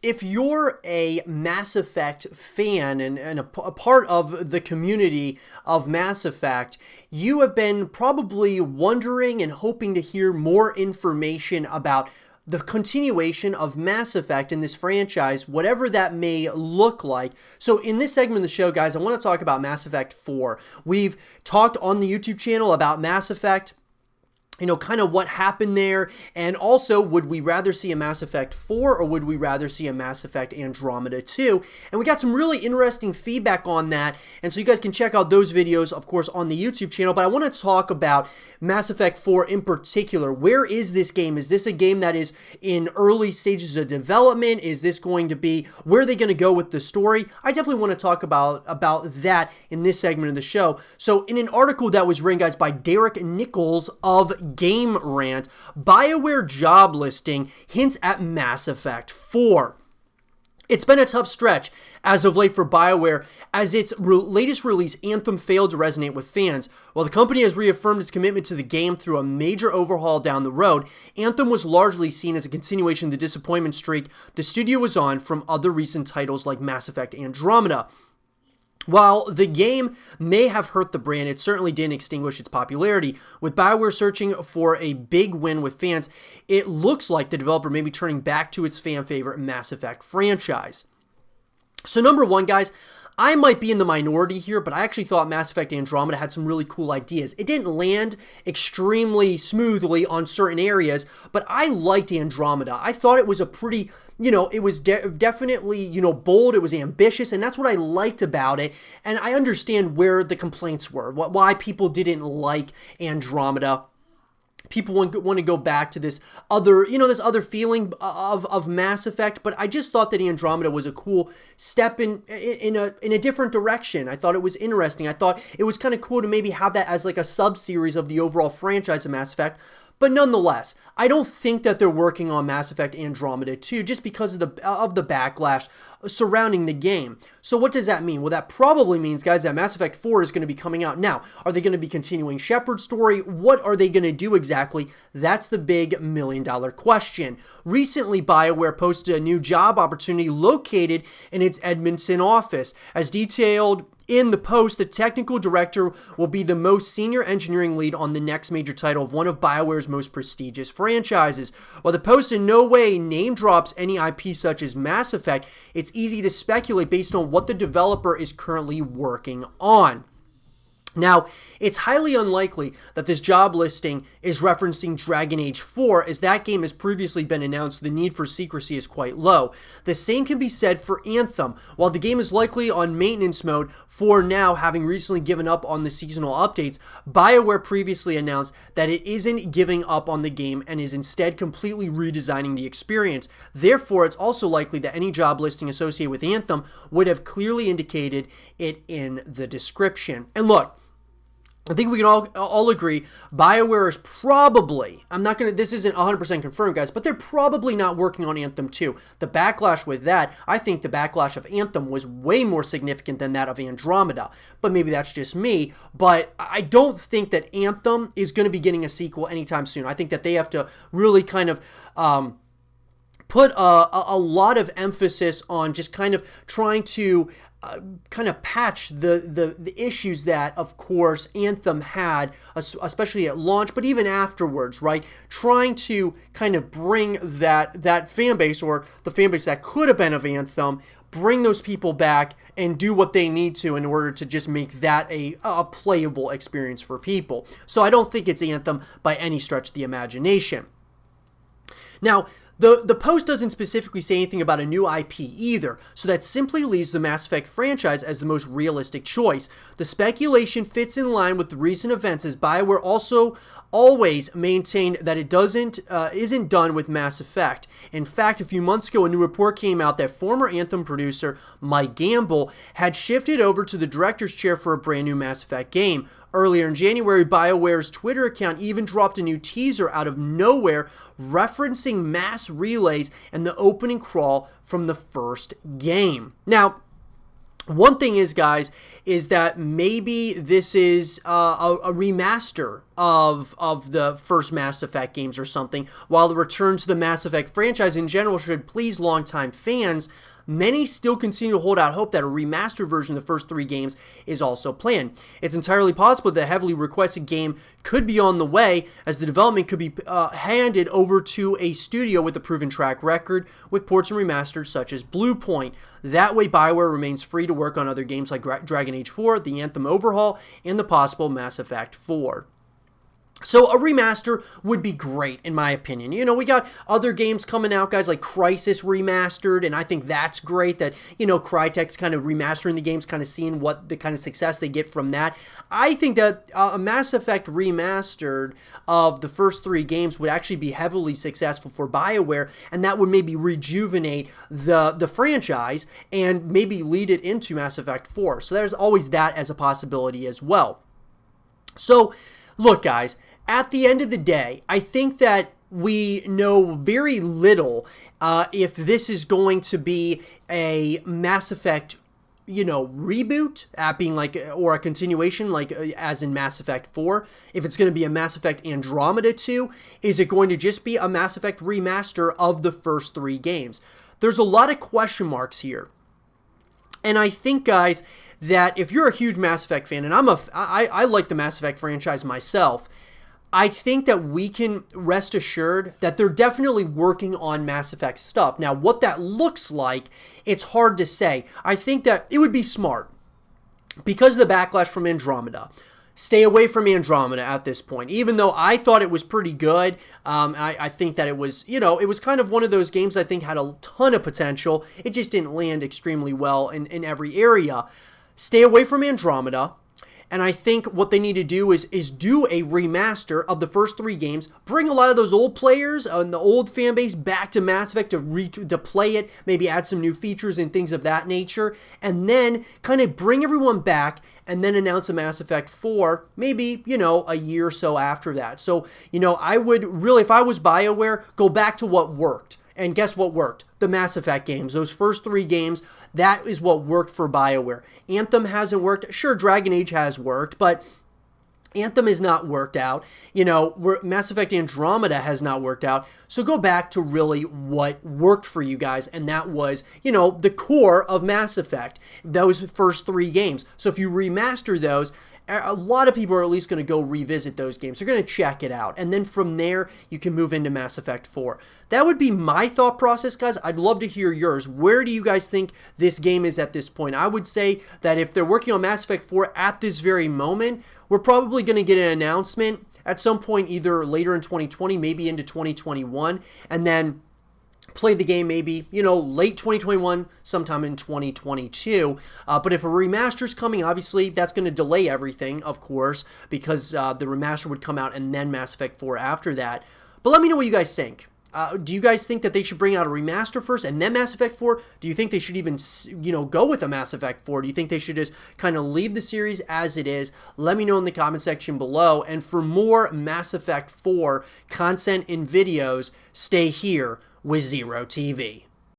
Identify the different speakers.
Speaker 1: if you're a Mass Effect fan and a part of the community of Mass Effect, you have been probably wondering and hoping to hear more information about the continuation of Mass Effect in this franchise, whatever that may look like. So in this segment of the show, guys, I want to talk about Mass Effect 4. We've talked on the YouTube channel about Mass Effect, kind of what happened there, and also, would we rather see a Mass Effect 4 or would we rather see a Mass Effect Andromeda 2? And we got some really interesting feedback on that, and so you guys can check out those videos, of course, on the YouTube channel, but I want to talk about Mass Effect 4 in particular. Where is this game? Is this a game that is in early stages of development? Is this going to be, where are they going to go with the story? I definitely want to talk about that in this segment of the show. So in an article that was written, guys, by Derek Nichols of Game Rant, Bioware job listing hints at Mass Effect 4. It's been a tough stretch as of late for Bioware, as its latest release, Anthem, failed to resonate with fans. While the company has reaffirmed its commitment to the game through a major overhaul down the road, Anthem was largely seen as a continuation of the disappointment streak the studio was on from other recent titles like Mass Effect Andromeda. While the game may have hurt the brand, it certainly didn't extinguish its popularity. With Bioware searching for a big win with fans, it looks like the developer may be turning back to its fan favorite Mass Effect franchise. So number one, guys, I might be in the minority here, but I actually thought Mass Effect Andromeda had some really cool ideas. It didn't land extremely smoothly on certain areas, but I liked Andromeda. I thought it was a pretty, it was definitely, bold, it was ambitious, and that's what I liked about it, and I understand where the complaints were, why people didn't like Andromeda. People want to go back to this other, this other feeling of Mass Effect, but I just thought that Andromeda was a cool step in a different direction. I thought it was interesting. I thought it was kind of cool to maybe have that as like a sub-series of the overall franchise of Mass Effect. But nonetheless, I don't think that they're working on Mass Effect Andromeda 2 just because of the backlash surrounding the game. So what does that mean? Well, that probably means, guys, that Mass Effect 4 is going to be coming out. Now, are they going to be continuing Shepard's story? What are they going to do exactly? That's the big million-dollar question. Recently, Bioware posted a new job opportunity located in its Edmonton office. As detailed in the post, the technical director will be the most senior engineering lead on the next major title of one of Bioware's most prestigious franchises. While the post in no way name drops any IP such as Mass Effect, it's easy to speculate based on what the developer is currently working on. Now, it's highly unlikely that this job listing is referencing Dragon Age 4, as that game has previously been announced. The need for secrecy is quite low. The same can be said for Anthem. While the game is likely on maintenance mode for now, having recently given up on the seasonal updates, Bioware previously announced that it isn't giving up on the game and is instead completely redesigning the experience. Therefore, it's also likely that any job listing associated with Anthem would have clearly indicated it in the description. And look, I think we can all agree Bioware is probably, this isn't 100% confirmed, guys, but they're probably not working on Anthem 2. The backlash with that, I think the backlash of Anthem was way more significant than that of Andromeda. But maybe that's just me, but I don't think that Anthem is going to be getting a sequel anytime soon. I think that they have to really kind of put a lot of emphasis on just kind of trying to kind of patch the issues that, of course, Anthem had, especially at launch, but even afterwards, right? Trying to kind of bring that fan base, or the fan base that could have been of Anthem, bring those people back and do what they need to in order to just make that a playable experience for people. So I don't think it's Anthem by any stretch of the imagination. Now, the post doesn't specifically say anything about a new IP either, so that simply leaves the Mass Effect franchise as the most realistic choice. The speculation fits in line with the recent events, as Bioware also always maintained that it isn't done with Mass Effect. In fact, a few months ago, a new report came out that former Anthem producer Mike Gamble had shifted over to the director's chair for a brand new Mass Effect game. Earlier in January, BioWare's Twitter account even dropped a new teaser out of nowhere referencing mass relays and the opening crawl from the first game. Now, One thing is, guys, is that maybe this is a remaster of the first Mass Effect games or something. While the return to the Mass Effect franchise in general should please longtime fans, many still continue to hold out hope that a remastered version of the first 3 games is also planned. It's entirely possible that a heavily requested game could be on the way, as the development could be handed over to a studio with a proven track record with ports and remasters such as Blue Point. That way, Bioware remains free to work on other games like Dragon Age 4, the Anthem overhaul, and the possible Mass Effect 4. So a remaster would be great, in my opinion. You know, we got other games coming out, guys, like Crysis Remastered, and I think that's great that, you know, Crytek's kind of remastering the games, kind of seeing what the kind of success they get from that. I think that a Mass Effect Remastered of the first 3 games would actually be heavily successful for BioWare, and that would maybe rejuvenate the franchise and maybe lead it into Mass Effect 4. So there's always that as a possibility as well. So, look, guys, at the end of the day, I think that we know very little if this is going to be a Mass Effect, you know, reboot, being like, or a continuation, like as in Mass Effect 4. If it's going to be a Mass Effect Andromeda 2, is it going to just be a Mass Effect remaster of the first 3 games? There's a lot of question marks here. And I think, guys, that if you're a huge Mass Effect fan, and I like the Mass Effect franchise myself, I think that we can rest assured that they're definitely working on Mass Effect stuff. Now, what that looks like, it's hard to say. I think that it would be smart, because of the backlash from Andromeda. Stay away from Andromeda at this point. Even though I thought it was pretty good, I think that it was, you know, it was kind of one of those games I think had a ton of potential. It just didn't land extremely well in every area. Stay away from Andromeda. And I think what they need to do is do a remaster of the first 3 games, bring a lot of those old players and the old fan base back to Mass Effect to play it, maybe add some new features and things of that nature, and then kind of bring everyone back and then announce a Mass Effect 4, maybe, you know, a year or so after that. So, you know, I would really, if I was BioWare, go back to what worked. And guess what worked? The Mass Effect games. Those first 3 games, that is what worked for BioWare. Anthem hasn't worked. Sure, Dragon Age has worked, but Anthem has not worked out. You know, Mass Effect Andromeda has not worked out. So go back to really what worked for you guys, and that was, you know, the core of Mass Effect, those first 3 games. So if you remaster those, a lot of people are at least going to go revisit those games. They're going to check it out. And then from there, you can move into Mass Effect 4. That would be my thought process, guys. I'd love to hear yours. Where do you guys think this game is at this point? I would say that if they're working on Mass Effect 4 at this very moment, we're probably going to get an announcement at some point, either later in 2020, maybe into 2021, and then play the game maybe, you know, late 2021, sometime in 2022. But if a remaster is coming, obviously that's going to delay everything, of course, because the remaster would come out and then Mass Effect 4 after that. But let me know what you guys think. Do you guys think that they should bring out a remaster first and then Mass Effect 4? Do you think they should even, you know, go with a Mass Effect 4? Do you think they should just kind of leave the series as it is? Let me know in the comment section below. And for more Mass Effect 4 content and videos, stay here with Zero TV.